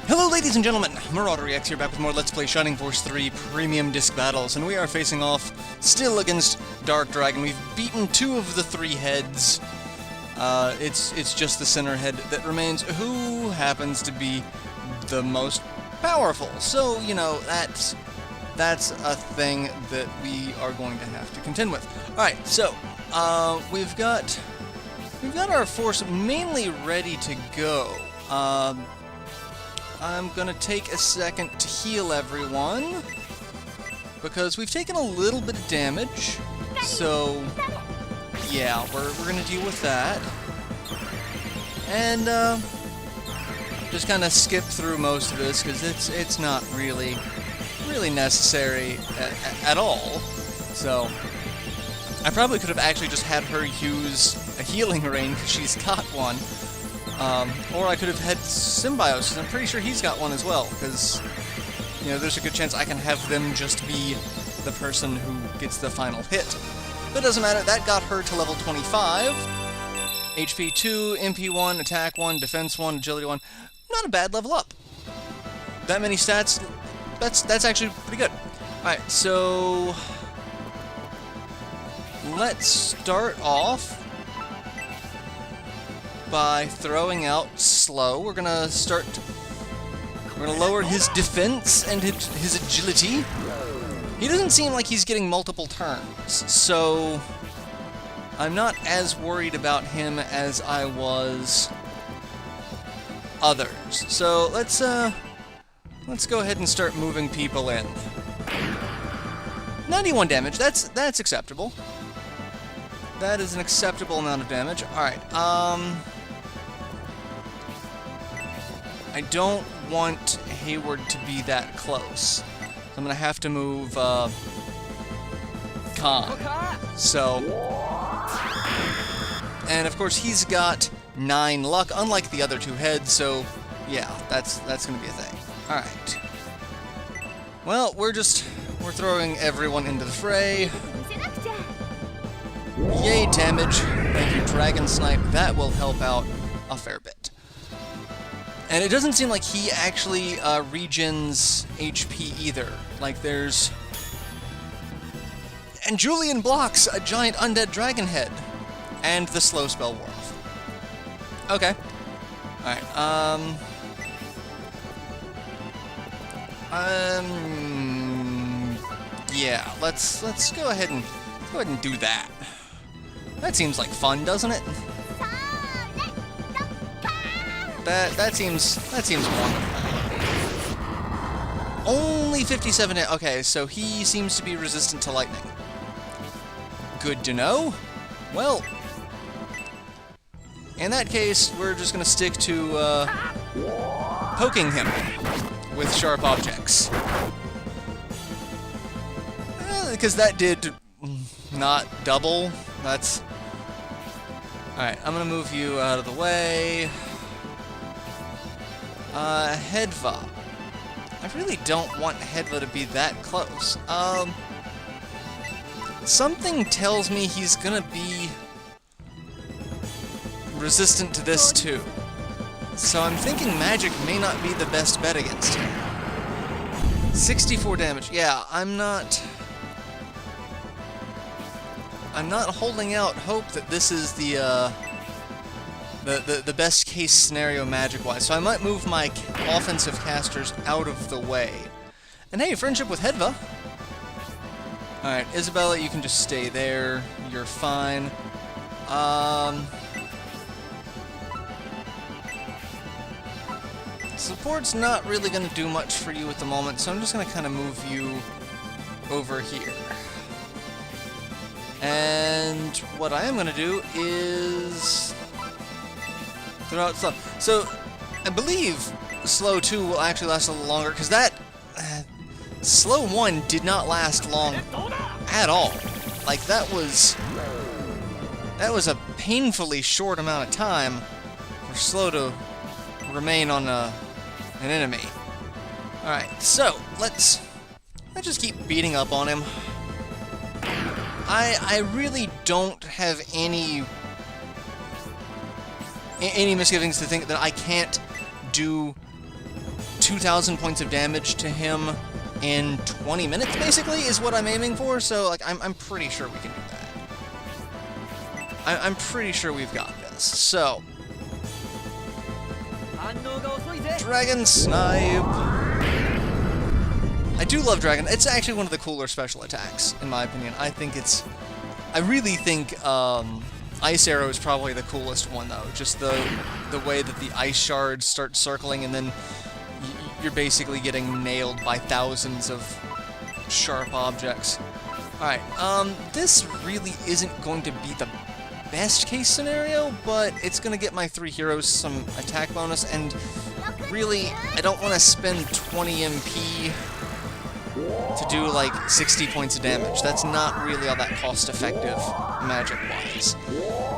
Hello ladies and gentlemen, MarauderEX here back with more Let's Play Shining Force 3 Premium Disc Battles, and we are facing off still against Dark Dragon. We've beaten 2 of the 3 heads. It's just the center head that remains, who happens to be the most powerful. So, you know, that's a thing that we are going to have to contend with. Alright, so, we've got our force mainly ready to go. I'm gonna take a second to heal everyone, because we've taken a little bit of damage, so yeah, we're gonna deal with that. And just kind of skip through most of this, because it's not really necessary at all. So I probably could have actually just had her use a healing rain, because she's got one. Or I could have had Symbiosis. I'm pretty sure he's got one as well, because, you know, there's a good chance I can have them just be the person who gets the final hit. But it doesn't matter, that got her to level 25. HP 2, MP 1, Attack 1, Defense 1, Agility 1. Not a bad level up. That many stats, that's actually pretty good. Alright, so let's start off by throwing out Slow. We're gonna lower his defense and his agility. He doesn't seem like he's getting multiple turns, so I'm not as worried about him as I was others. So let's go ahead and start moving people in. 91 damage. That's acceptable. That is an acceptable amount of damage. Alright, I don't want Hayward to be that close. So I'm gonna have to move, Khan. So, and of course he's got 9 luck, unlike the other 2 heads, so yeah, that's gonna be a thing. Alright. Well, we're throwing everyone into the fray. Yay, damage. Thank you, Dragon Snipe. That will help out a fair bit. And it doesn't seem like he actually regens HP either. Like, there's... And Julian blocks a giant undead dragon head. And the slow spell wore off. Okay. Alright, yeah, let's go ahead and do that. That seems like fun, doesn't it? That seems wonderful. Only 57. Okay, so he seems to be resistant to lightning. Good to know. Well, in that case, we're just gonna stick to poking him with sharp objects, because that did not double. That's alright. I'm gonna move you out of the way. Hedva. I really don't want Hedva to be that close. Something tells me he's gonna be resistant to this too. So I'm thinking magic may not be the best bet against him. 64 damage. Yeah, I'm not holding out hope that this is the best case scenario magic-wise, so I might move my offensive casters out of the way. And hey, friendship with Hedva. Alright, Isabella, you can just stay there. You're fine. Support's not really going to do much for you at the moment, so I'm just going to kind of move you over here. And what I am going to do is throw out Slow. So, I believe Slow 2 will actually last a little longer, because that Slow 1 did not last long at all. Like, that was a painfully short amount of time for Slow to remain on an enemy. Alright, so, let's just keep beating up on him. I really don't have any any misgivings to think that I can't do 2,000 points of damage to him in 20 minutes, basically, is what I'm aiming for. So, like, I'm pretty sure we can do that. I'm pretty sure we've got this. So, Dragon Snipe. I do love Dragon. It's actually one of the cooler special attacks, in my opinion. I really think Ice Arrow is probably the coolest one, though. Just the way that the ice shards start circling, and then you're basically getting nailed by thousands of sharp objects. Alright, this really isn't going to be the best case scenario, but it's going to get my 3 heroes some attack bonus, and really, I don't want to spend 20 MP to do like 60 points of damage. That's not really all that cost effective magic-wise.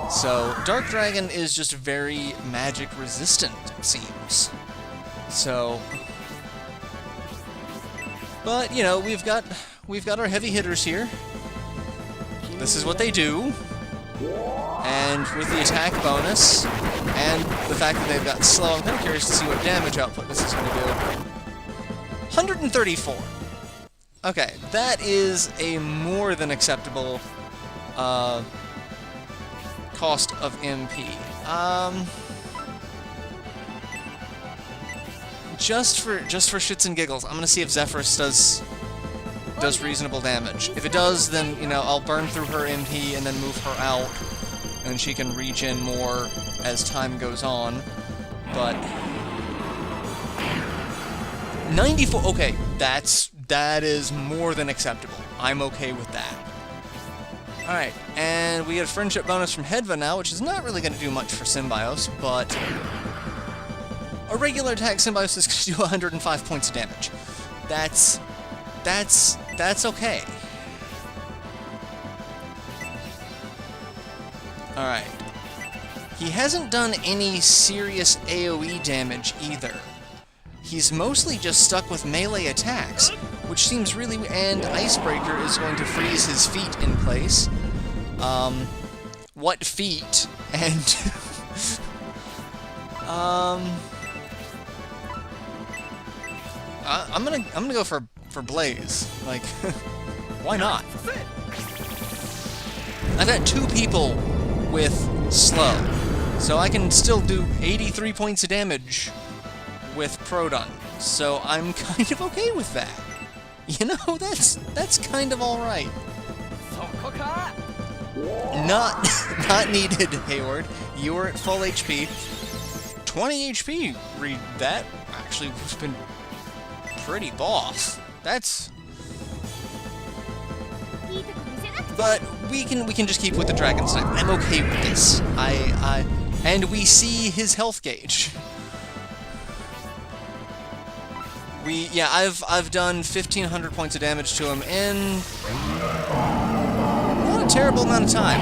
So, Dark Dragon is just very magic resistant, it seems. So, but, you know, we've got our heavy hitters here. This is what they do. And with the attack bonus, and the fact that they've got slow, I'm kind of curious to see what damage output this is going to do. 134. Okay, that is a more than acceptable cost of MP. Just for shits and giggles, I'm gonna see if Zephyrus does reasonable damage. If it does, then, you know, I'll burn through her MP and then move her out, and she can regen more as time goes on. But 94. Okay, that is more than acceptable. I'm okay with that. Alright, and we get a friendship bonus from Hedva now, which is not really going to do much for Symbios, but a regular attack Symbios is going to do 105 points of damage. That's okay. Alright. He hasn't done any serious AoE damage either. He's mostly just stuck with melee attacks, which seems really... and Icebreaker is going to freeze his feet in place. What feet? And... I'm gonna go for Blaze. Like, why not? I've got 2 people with slow, so I can still do 83 points of damage with Prodon, so I'm kind of okay with that. You know, that's kind of alright. Not needed, Hayward. You were at full HP. 20 HP, read that. Actually, we've been pretty boss. That's... But we can just keep with the Dragon Snipe. I'm okay with this. And we see his health gauge. I've done 1,500 points of damage to him in not a terrible amount of time.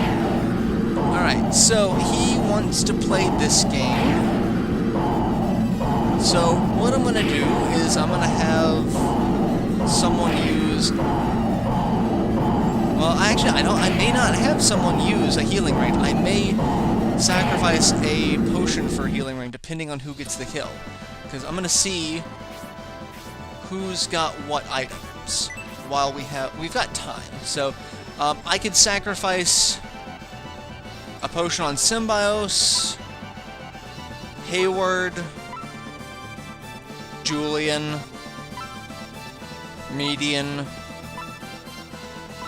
Alright, so he wants to play this game. So what I'm gonna do is I'm gonna have someone use... Well, actually, I may not have someone use a healing ring. I may sacrifice a potion for a healing ring, depending on who gets the kill. Because I'm gonna see who's got what items while we've got time. So I could sacrifice a potion on Symbios, Hayward, Julian, Median,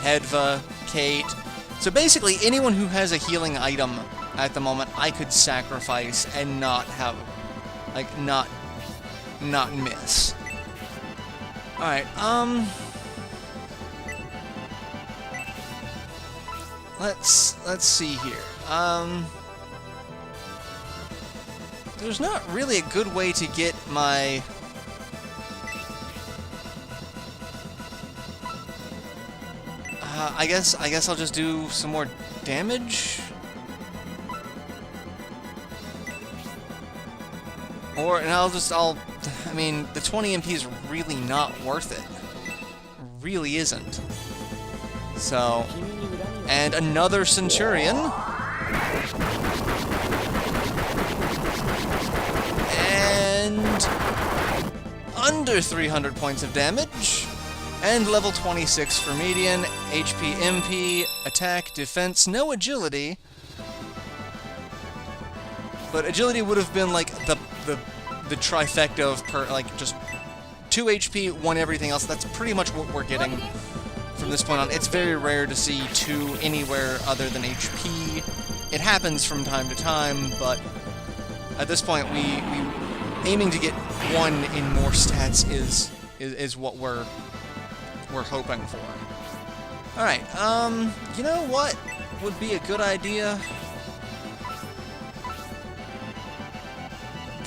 Hedva, Kate. So basically anyone who has a healing item at the moment I could sacrifice and not have, like, not miss. Alright, let's see here. There's not really a good way to get my... I guess I'll just do some more damage? Or, and I mean, the 20 MP is really not worth it. Really isn't. So, and another Centurion. under 300 points of damage, and level 26 for median, HP, MP, attack, defense, no agility. But agility would have been like the trifecta of like just 2 HP, 1 everything else. That's pretty much what we're getting from this point on. It's very rare to see 2 anywhere other than HP. It happens from time to time, but at this point, we aiming to get 1 in more stats is what we're hoping for. All right, you know what would be a good idea?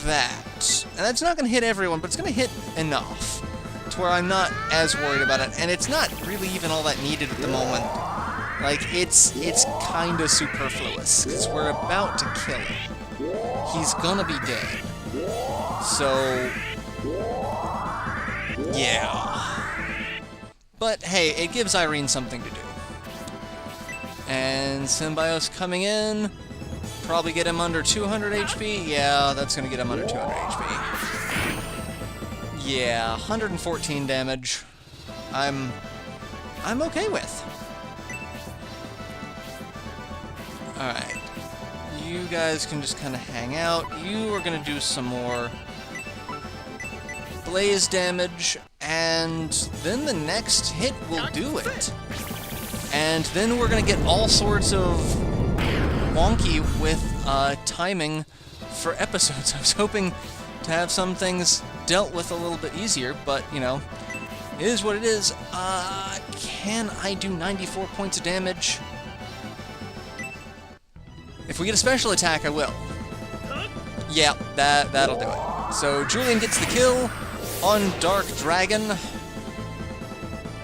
That. And that's not going to hit everyone, but it's going to hit enough to where I'm not as worried about it. And it's not really even all that needed at the moment. Like, it's kind of superfluous, because we're about to kill him. He's gonna be dead. So, yeah. But hey, it gives Irene something to do. And Symbiote's coming in. Probably get him under 200 HP. Yeah, that's gonna get him under 200 HP. Yeah, 114 damage. I'm okay with. Alright. You guys can just kind of hang out. You are gonna do some more blaze damage, and then the next hit will do it. And then we're gonna get all sorts of wonky with timing for episodes. I was hoping to have some things dealt with a little bit easier, but, you know, it is what it is. Can I do 94 points of damage? If we get a special attack, I will. Yeah, that'll do it. So Julian gets the kill on Dark Dragon.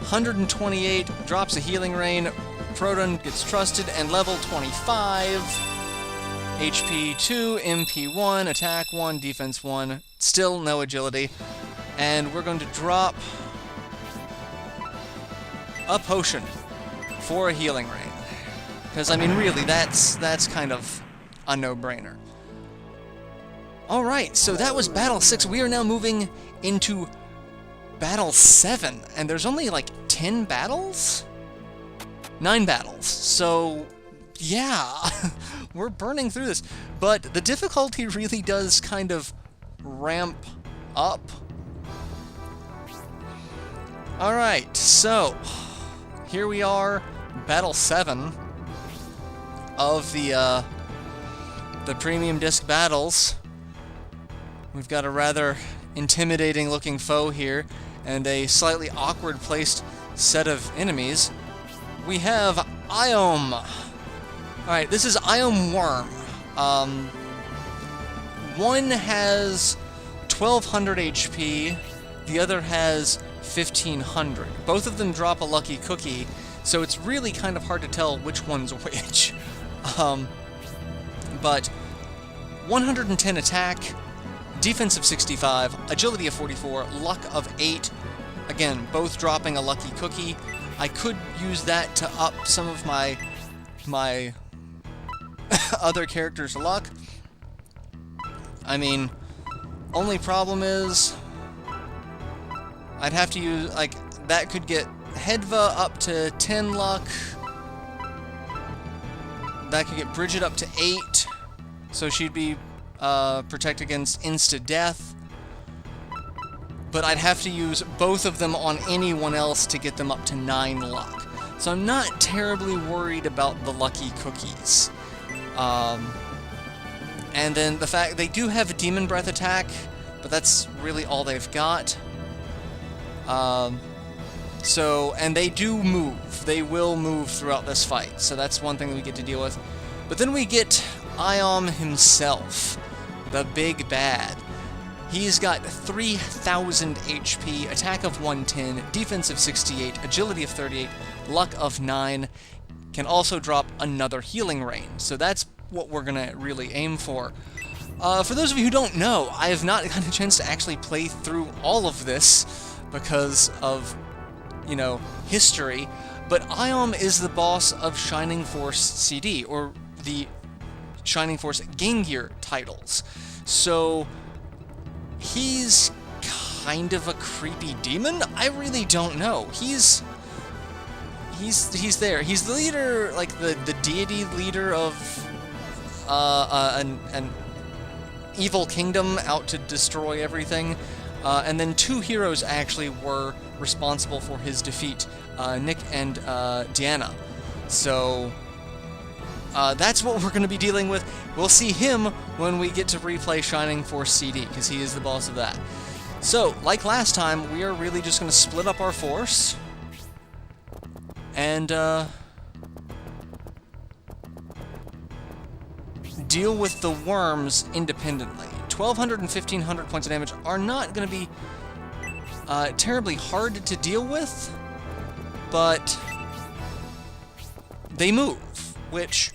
128, drops a healing rain. Proton gets trusted, and level 25. HP 2, MP 1, attack 1, defense 1. Still no agility. And we're going to drop a potion for a healing rain. Because, I mean, really, that's kind of a no-brainer. Alright, so that was Battle 6. We are now moving into Battle 7. And there's only, like, 10 battles? 9 battles. So, yeah, we're burning through this. But the difficulty really does kind of ramp up. Alright, so, here we are, Battle 7 of the premium disc battles. We've got a rather intimidating looking foe here, and a slightly awkward placed set of enemies. We have Iom. Alright, this is Iom Worm. One has 1200 HP, the other has 1500. Both of them drop a lucky cookie, so it's really kind of hard to tell which one's which. But 110 attack, defense of 65, agility of 44, luck of 8. Again, both dropping a lucky cookie. I could use that to up some of my other characters' luck. I mean, only problem is I'd have to use, like, that could get Hedva up to 10 luck. That could get Bridget up to 8, so she'd be protect against insta-death. But I'd have to use both of them on anyone else to get them up to 9 luck. So I'm not terribly worried about the lucky cookies. And then the fact they do have a Demon Breath attack, but that's really all they've got. And they do move. They will move throughout this fight, so that's one thing that we get to deal with. But then we get Iom himself, the big bad. He's got 3000 HP, attack of 110, defense of 68, agility of 38, luck of 9. Can also drop another healing rain, so that's what we're gonna really aim for. For those of you who don't know, I have not gotten a chance to actually play through all of this because of, you know, history, but Iom is the boss of Shining Force CD, or the Shining Force Game Gear titles. So he's kind of a creepy demon? I really don't know. He's there. He's the leader, like the deity leader of an evil kingdom out to destroy everything. And then two heroes actually were responsible for his defeat, Nick and Diana. So that's what we're going to be dealing with. We'll see him when we get to replay Shining Force CD, because he is the boss of that. So, like last time, we are really just going to split up our force and deal with the worms independently. 1,200 and 1,500 points of damage are not going to be terribly hard to deal with, but they move, which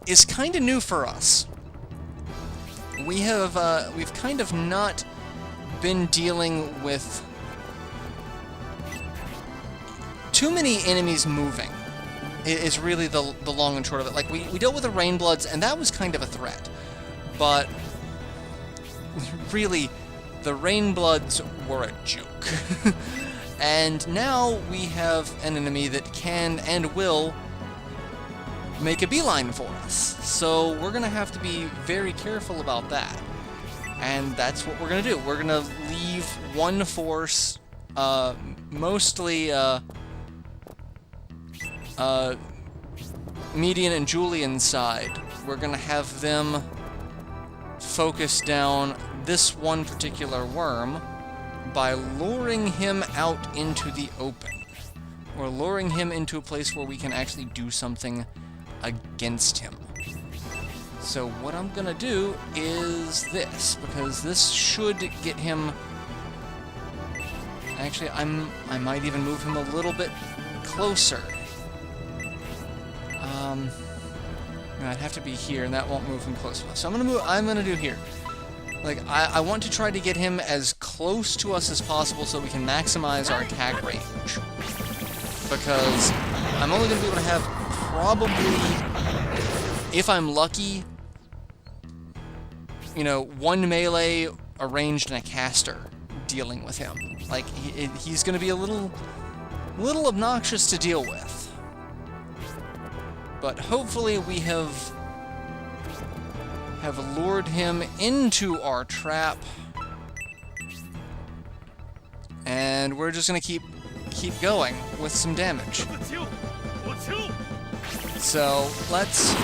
is kind of new for us. We've kind of not been dealing with too many enemies moving, is really the long and short of it. Like, we dealt with the Rainbloods, and that was kind of a threat. But really, the Rainbloods were a joke. And now we have an enemy that can and will make a beeline for us. So we're going to have to be very careful about that. And that's what we're going to do. We're going to leave one force, mostly Median and Julian's side. We're going to have them focus down this one particular worm by luring him out into the open. Or luring him into a place where we can actually do something against him. So what I'm gonna do is this, because this should get him... Actually, I might even move him a little bit closer. I'd have to be here, and that won't move him close enough. So I'm gonna do here. Like, I want to try to get him as close to us as possible so we can maximize our attack range. Because I'm only gonna be able to have probably, if I'm lucky, you know, one melee, a ranged, and a caster dealing with him. Like, he's gonna be a little obnoxious to deal with. But hopefully we have lured him into our trap, and we're just gonna keep going with some damage. So let's...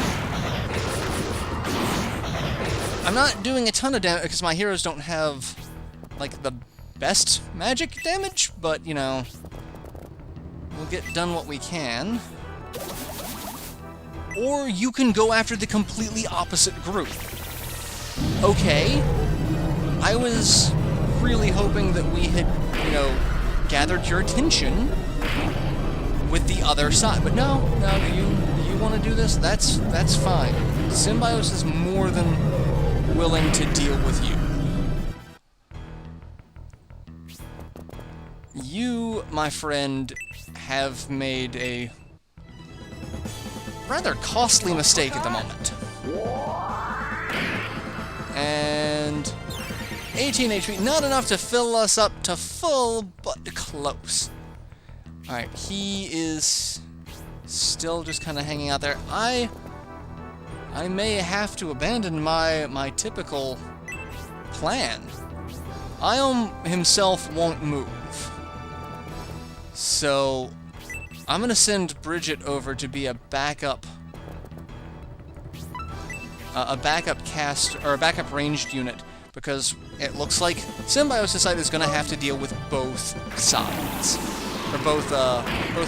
I'm not doing a ton of damage because my heroes don't have like the best magic damage, but you know, we'll get done what we can. Or you can go after the completely opposite group. Okay. I was really hoping that we had, you know, gathered your attention with the other side. But no, do you want to do this? That's fine. Symbios is more than willing to deal with you. You, my friend, have made a rather costly mistake at the moment. And 18 HP, not enough to fill us up to full, but close. Alright, he is still just kind of hanging out there. I may have to abandon my typical plan. Iom himself won't move. So I'm gonna send Bridget over to be a backup cast, or a backup ranged unit, because it looks like Symbiosis side is gonna have to deal with both sides, or both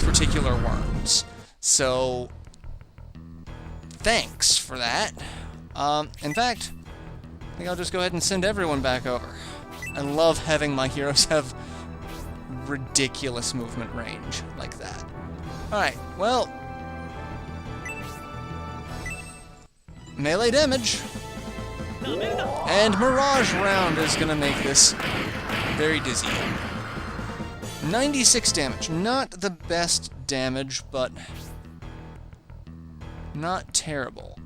particular worms. So thanks for that. In fact, I think I'll just go ahead and send everyone back over. I love having my heroes have ridiculous movement range like that. Alright, well, melee damage, and Mirage Round is gonna make this very dizzy. 96 damage, not the best damage, but not terrible.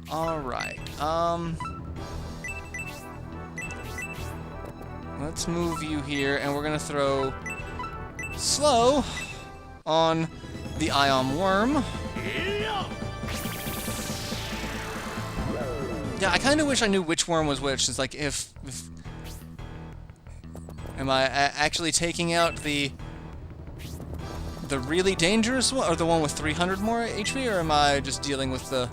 Let's move you here, and we're gonna throw slow on the Ion Worm. Yeah, I kind of wish I knew which worm was which. It's like, if am I actually taking out the really dangerous one, or the one with 300 more HP, or am I just dealing with the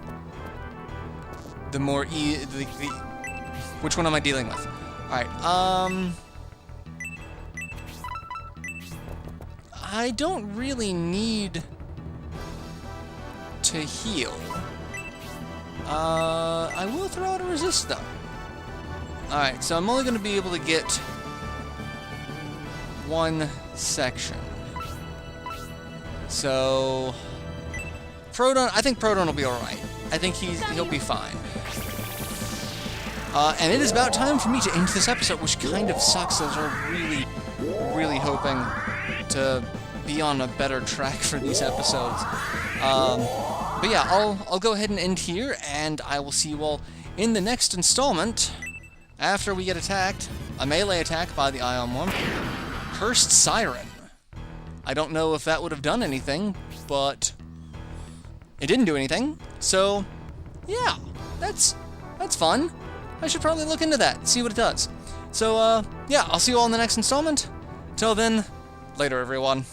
more which one am I dealing with? All right, I don't really need to heal. I will throw out a resist, though. Alright, so I'm only going to be able to get one section. So Proton, I think Proton will be alright. I think he'll be fine. And it is about time for me to end this episode, which kind of sucks, as we're really, really hoping to be on a better track for these episodes. But yeah, I'll go ahead and end here, and I will see you all in the next installment after we get attacked, a melee attack by the Ion Worm. Cursed Siren. I don't know if that would have done anything, but it didn't do anything. So yeah, that's fun. I should probably look into that, see what it does. So yeah, I'll see you all in the next installment. Till then, later everyone.